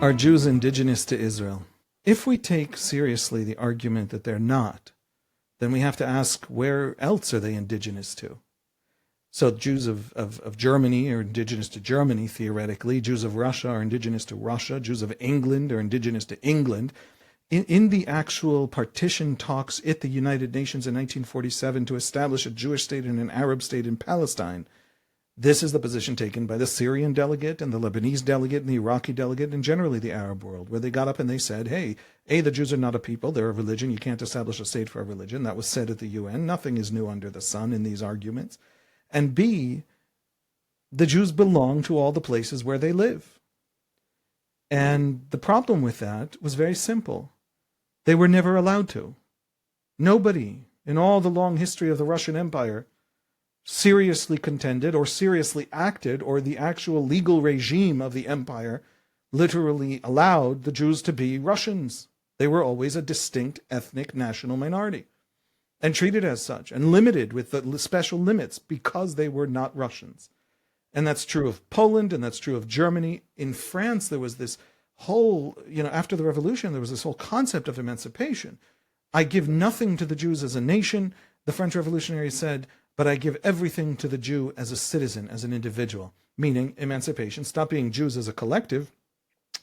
Are Jews indigenous to Israel? If we take seriously the argument that they're not, then we have to ask, where else are they indigenous to? So Jews of Germany are indigenous to Germany, theoretically. Jews of Russia are indigenous to Russia. Jews of England are indigenous to England. In the actual partition talks at the United Nations in 1947 to establish a Jewish state and an Arab state in Palestine, this is the position taken by the Syrian delegate and the Lebanese delegate and the Iraqi delegate and generally the Arab world, where they got up and they said, hey, A, the Jews are not a people, they're a religion, you can't establish a state for a religion. That was said at the UN. Nothing is new under the sun in these arguments. And B, the Jews belong to all the places where they live. And the problem with that was very simple. They were never allowed to. Nobody in all the long history of the Russian Empire seriously contended or seriously acted, or the actual legal regime of the empire literally allowed the Jews to be Russians. They were always a distinct ethnic national minority and treated as such and limited with the special limits because they were not Russians. And that's true of Poland, and that's true of Germany. In France, there was this whole, after the revolution, there was this whole concept of emancipation. I give nothing to the Jews as a nation, the French revolutionaries said, but I give everything to the Jew as a citizen, as an individual, meaning emancipation. Stop being Jews as a collective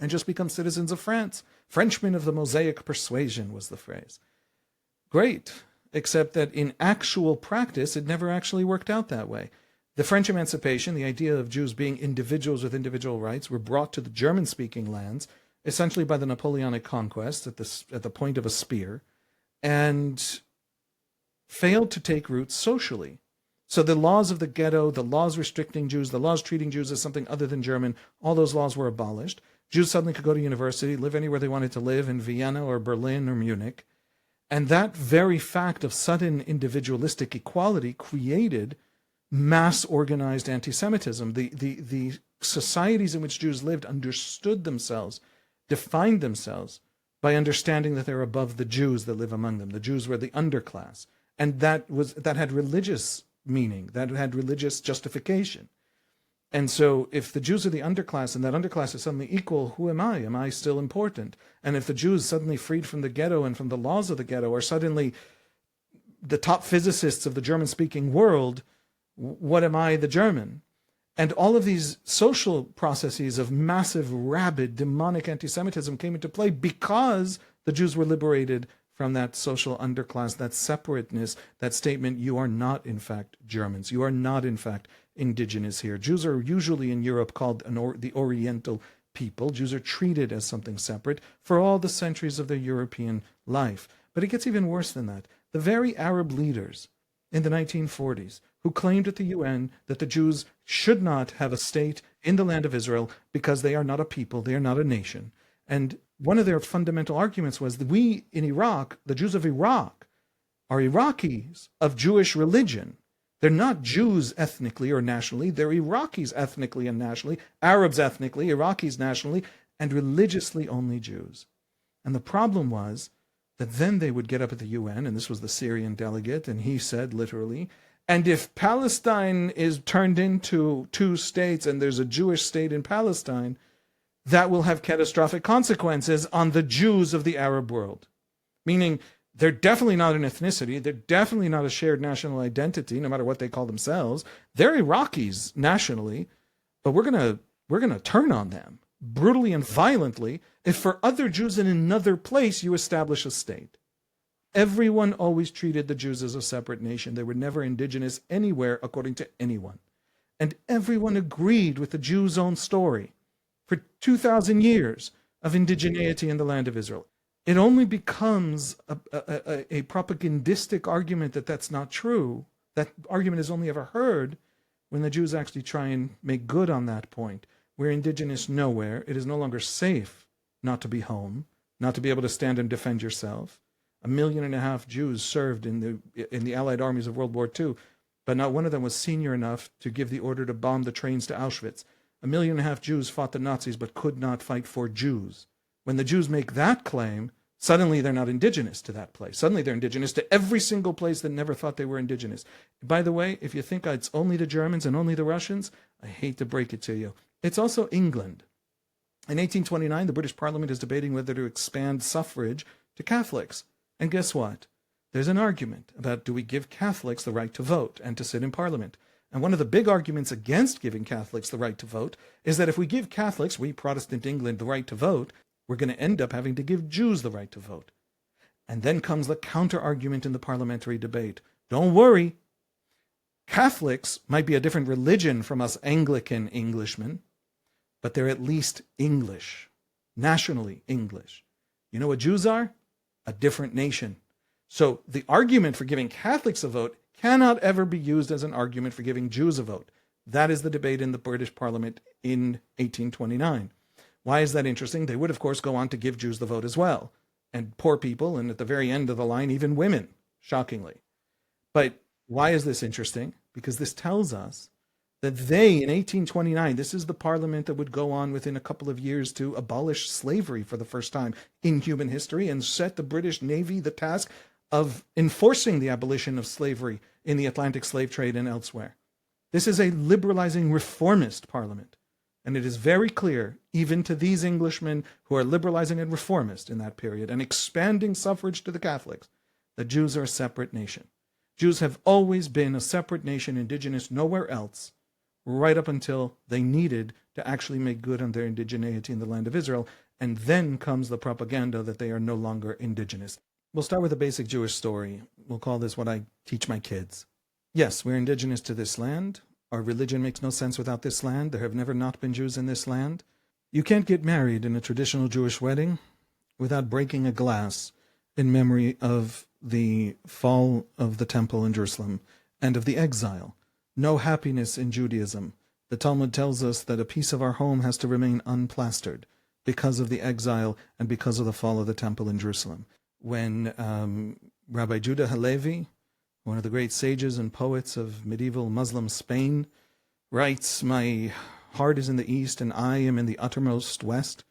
and just become citizens of France. Frenchmen of the Mosaic persuasion was the phrase. Great, except that in actual practice, it never actually worked out that way. The French emancipation, the idea of Jews being individuals with individual rights, were brought to the German-speaking lands, essentially by the Napoleonic conquest at the point of a spear, and failed to take root socially. So the laws of the ghetto, the laws restricting Jews, the laws treating Jews as something other than German, all those laws were abolished. Jews suddenly could go to university, live anywhere they wanted to live, in Vienna or Berlin or Munich. And that very fact of sudden individualistic equality created mass organized anti-Semitism. The societies in which Jews lived understood themselves, defined themselves by understanding that they're above the Jews that live among them. The Jews were the underclass. And that had religious meaning, that had religious justification. And so if the Jews are the underclass and that underclass is suddenly equal, who am I? Am I still important? And if the Jews suddenly freed from the ghetto and from the laws of the ghetto are suddenly the top physicists of the German-speaking world, what am I, the German? And all of these social processes of massive, rabid, demonic anti-Semitism came into play because the Jews were liberated from that social underclass, that separateness, that statement, you are not, in fact, Germans. You are not, in fact, indigenous here. Jews are usually in Europe called the Oriental people. Jews are treated as something separate for all the centuries of their European life. But it gets even worse than that. The very Arab leaders in the 1940s who claimed at the UN that the Jews should not have a state in the land of Israel because they are not a people, they are not a nation. And one of their fundamental arguments was that we in Iraq, the Jews of Iraq, are Iraqis of Jewish religion. They're not Jews ethnically or nationally. They're Iraqis ethnically and nationally, Arabs ethnically, Iraqis nationally, and religiously only Jews. And the problem was that then they would get up at the UN, and this was the Syrian delegate, and he said literally, and if Palestine is turned into two states and there's a Jewish state in Palestine, that will have catastrophic consequences on the Jews of the Arab world. Meaning, they're definitely not an ethnicity, they're definitely not a shared national identity, no matter what they call themselves. They're Iraqis nationally, but we're gonna turn on them brutally and violently if for other Jews in another place you establish a state. Everyone always treated the Jews as a separate nation. They were never indigenous anywhere according to anyone. And everyone agreed with the Jews' own story for 2,000 years of indigeneity in the land of Israel. It only becomes a propagandistic argument that that's not true. That argument is only ever heard when the Jews actually try and make good on that point. We're indigenous nowhere. It is no longer safe not to be home, not to be able to stand and defend yourself. 1.5 million Jews served in the Allied armies of World War II, but not one of them was senior enough to give the order to bomb the trains to Auschwitz. 1.5 million Jews fought the Nazis but could not fight for Jews. When the Jews make that claim, suddenly they're not indigenous to that place. Suddenly they're indigenous to every single place that never thought they were indigenous. By the way, if you think it's only the Germans and only the Russians, I hate to break it to you. It's also England. In 1829, the British Parliament is debating whether to expand suffrage to Catholics. And guess what? There's an argument about, do we give Catholics the right to vote and to sit in Parliament? And one of the big arguments against giving Catholics the right to vote is that if we give Catholics, we Protestant England, the right to vote, we're going to end up having to give Jews the right to vote. And then comes the counter-argument in the parliamentary debate. Don't worry. Catholics might be a different religion from us Anglican Englishmen, but they're at least English, nationally English. You know what Jews are? A different nation. So the argument for giving Catholics a vote cannot ever be used as an argument for giving Jews a vote. That is the debate in the British Parliament in 1829. Why is that interesting? They would, of course, go on to give Jews the vote as well, and poor people, and at the very end of the line, even women, shockingly. But why is this interesting? Because this tells us that they, in 1829, this is the parliament that would go on within a couple of years to abolish slavery for the first time in human history and set the British Navy the task of enforcing the abolition of slavery in the Atlantic slave trade and elsewhere. This is a liberalizing reformist parliament. And it is very clear, even to these Englishmen who are liberalizing and reformist in that period and expanding suffrage to the Catholics, that Jews are a separate nation. Jews have always been a separate nation, indigenous nowhere else, right up until they needed to actually make good on their indigeneity in the land of Israel. And then comes the propaganda that they are no longer indigenous. We'll start with a basic Jewish story. We'll call this what I teach my kids. Yes, we're indigenous to this land. Our religion makes no sense without this land. There have never not been Jews in this land. You can't get married in a traditional Jewish wedding without breaking a glass in memory of the fall of the temple in Jerusalem and of the exile. No happiness in Judaism. The Talmud tells us that a piece of our home has to remain unplastered because of the exile and because of the fall of the temple in Jerusalem. When Rabbi Judah Halevi, one of the great sages and poets of medieval Muslim Spain, writes, "My heart is in the east and I am in the uttermost west."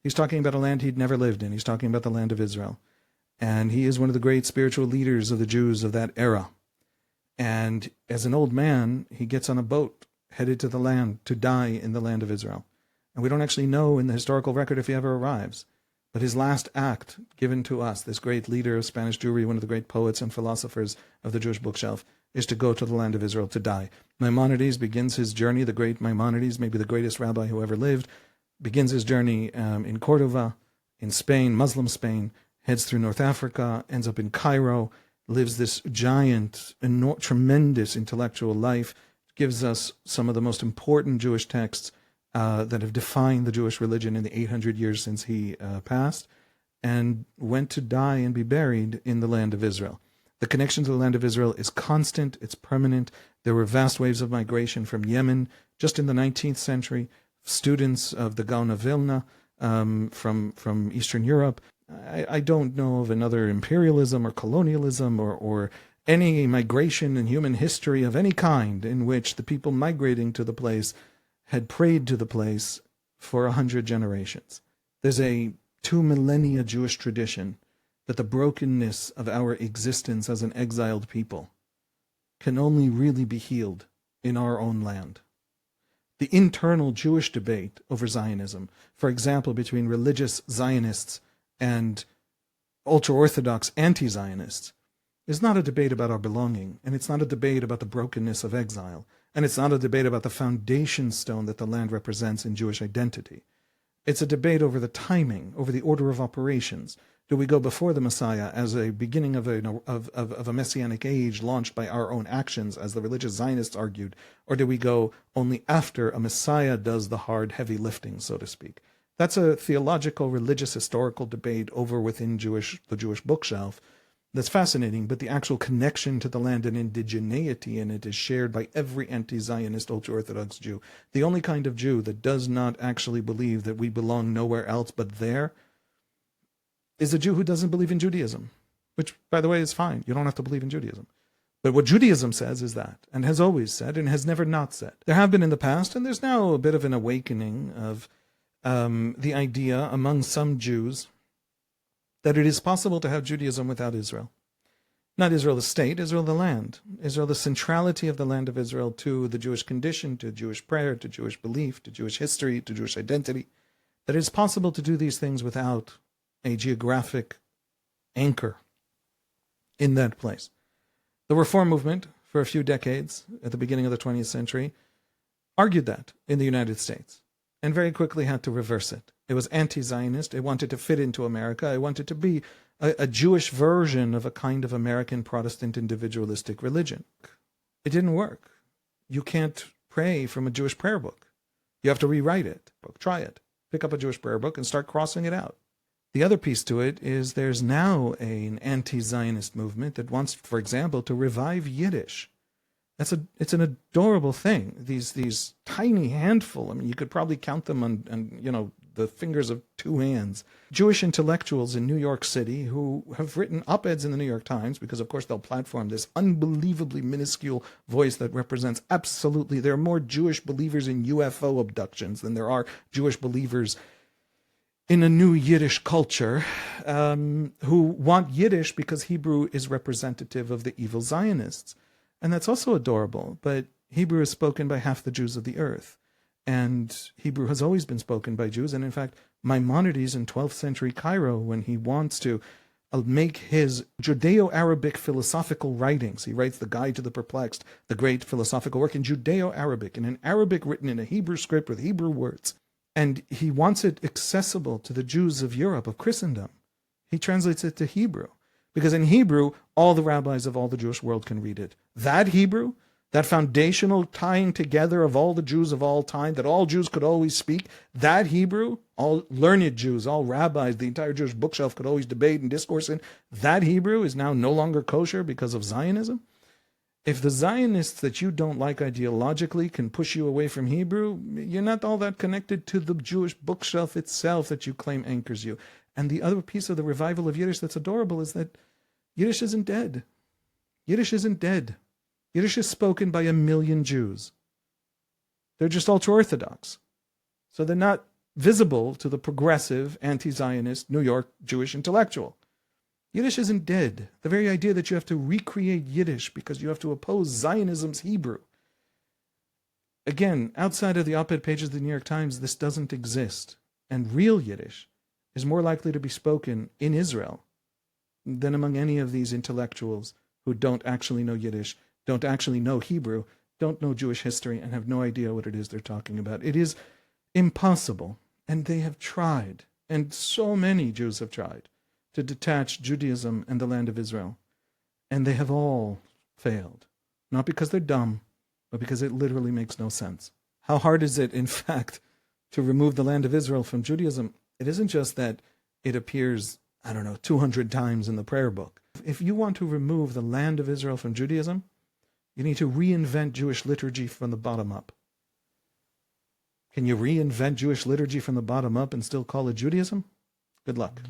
He's talking about a land he'd never lived in. He's talking about the land of Israel. And he is one of the great spiritual leaders of the Jews of that era. And as an old man, he gets on a boat headed to the land to die in the land of Israel. And we don't actually know in the historical record if he ever arrives. But his last act given to us, this great leader of Spanish Jewry, one of the great poets and philosophers of the Jewish bookshelf, is to go to the land of Israel to die. Maimonides begins his journey, the great Maimonides, maybe the greatest rabbi who ever lived, begins his journey in Cordova, in Spain, Muslim Spain, heads through North Africa, ends up in Cairo, lives this giant, tremendous intellectual life, gives us some of the most important Jewish texts that have defined the Jewish religion in the 800 years since he passed, and went to die and be buried in the land of Israel. The connection to the land of Israel is constant, it's permanent. There were vast waves of migration from Yemen just in the 19th century, students of the Gaon of Vilna from Eastern Europe. I don't know of another imperialism or colonialism or any migration in human history of any kind in which the people migrating to the place had prayed to the place for 100 generations. There's a 2 millennia Jewish tradition that the brokenness of our existence as an exiled people can only really be healed in our own land. The internal Jewish debate over Zionism, for example, between religious Zionists and ultra-Orthodox anti-Zionists, is not a debate about our belonging, and it's not a debate about the brokenness of exile. And it's not a debate about the foundation stone that the land represents in Jewish identity. It's a debate over the timing, over the order of operations. Do we go before the Messiah as a beginning of a messianic age launched by our own actions, as the religious Zionists argued, or do we go only after a Messiah does the hard, heavy lifting, so to speak? That's a theological, religious, historical debate over within the Jewish bookshelf. That's fascinating, but the actual connection to the land and indigeneity in it is shared by every anti-Zionist ultra-Orthodox Jew. The only kind of Jew that does not actually believe that we belong nowhere else but there is a Jew who doesn't believe in Judaism, which, by the way, is fine. You don't have to believe in Judaism. But what Judaism says is that, and has always said, and has never not said. There have been in the past, and there's now a bit of an awakening of the idea among some Jews that it is possible to have Judaism without Israel. Not Israel the state, Israel the land. Israel the centrality of the land of Israel to the Jewish condition, to Jewish prayer, to Jewish belief, to Jewish history, to Jewish identity. that it's possible to do these things without a geographic anchor in that place. The Reform movement, for a few decades at the beginning of the 20th century, argued that in the United States and very quickly had to reverse it. It was anti-Zionist. It wanted to fit into America. It wanted to be a Jewish version of a kind of American Protestant individualistic religion. It didn't work. You can't pray from a Jewish prayer book. You have to rewrite it. Try it. Pick up a Jewish prayer book and start crossing it out. The other piece to it is there's now an anti-Zionist movement that wants, for example, to revive Yiddish. It's an adorable thing. These tiny handful. I mean, you could probably count them on the fingers of two hands. Jewish intellectuals in New York City who have written op-eds in the New York Times because, of course, they'll platform this unbelievably minuscule voice that represents absolutely. There are more Jewish believers in UFO abductions than there are Jewish believers in a new Yiddish culture, who want Yiddish because Hebrew is representative of the evil Zionists. And that's also adorable, but Hebrew is spoken by half the Jews of the earth. And Hebrew has always been spoken by Jews. And in fact, Maimonides in 12th century Cairo, when he wants to make his Judeo-Arabic philosophical writings, he writes the Guide to the Perplexed, the great philosophical work in Judeo-Arabic, in an Arabic written in a Hebrew script with Hebrew words. And he wants it accessible to the Jews of Europe, of Christendom. He translates it to Hebrew. Because in Hebrew, all the rabbis of all the Jewish world can read it. That Hebrew, that foundational tying together of all the Jews of all time, that all Jews could always speak, that Hebrew, all learned Jews, all rabbis, the entire Jewish bookshelf could always debate and discourse in, that Hebrew is now no longer kosher because of Zionism. If the Zionists that you don't like ideologically can push you away from Hebrew, you're not all that connected to the Jewish bookshelf itself that you claim anchors you. And the other piece of the revival of Yiddish that's adorable is that Yiddish isn't dead. Yiddish isn't dead. Yiddish is spoken by 1 million Jews. They're just ultra-Orthodox. So they're not visible to the progressive, anti-Zionist New York Jewish intellectual. Yiddish isn't dead. The very idea that you have to recreate Yiddish because you have to oppose Zionism's Hebrew. Again, outside of the op-ed pages of the New York Times, this doesn't exist. And real Yiddish is more likely to be spoken in Israel than among any of these intellectuals who don't actually know Yiddish, don't actually know Hebrew, don't know Jewish history, and have no idea what it is they're talking about. It is impossible, and they have tried, and so many Jews have tried, to detach Judaism and the land of Israel. And they have all failed. Not because they're dumb, but because it literally makes no sense. How hard is it, in fact, to remove the land of Israel from Judaism? It isn't just that it appears, 200 times in the prayer book. If you want to remove the land of Israel from Judaism, you need to reinvent Jewish liturgy from the bottom up. Can you reinvent Jewish liturgy from the bottom up and still call it Judaism? Good luck.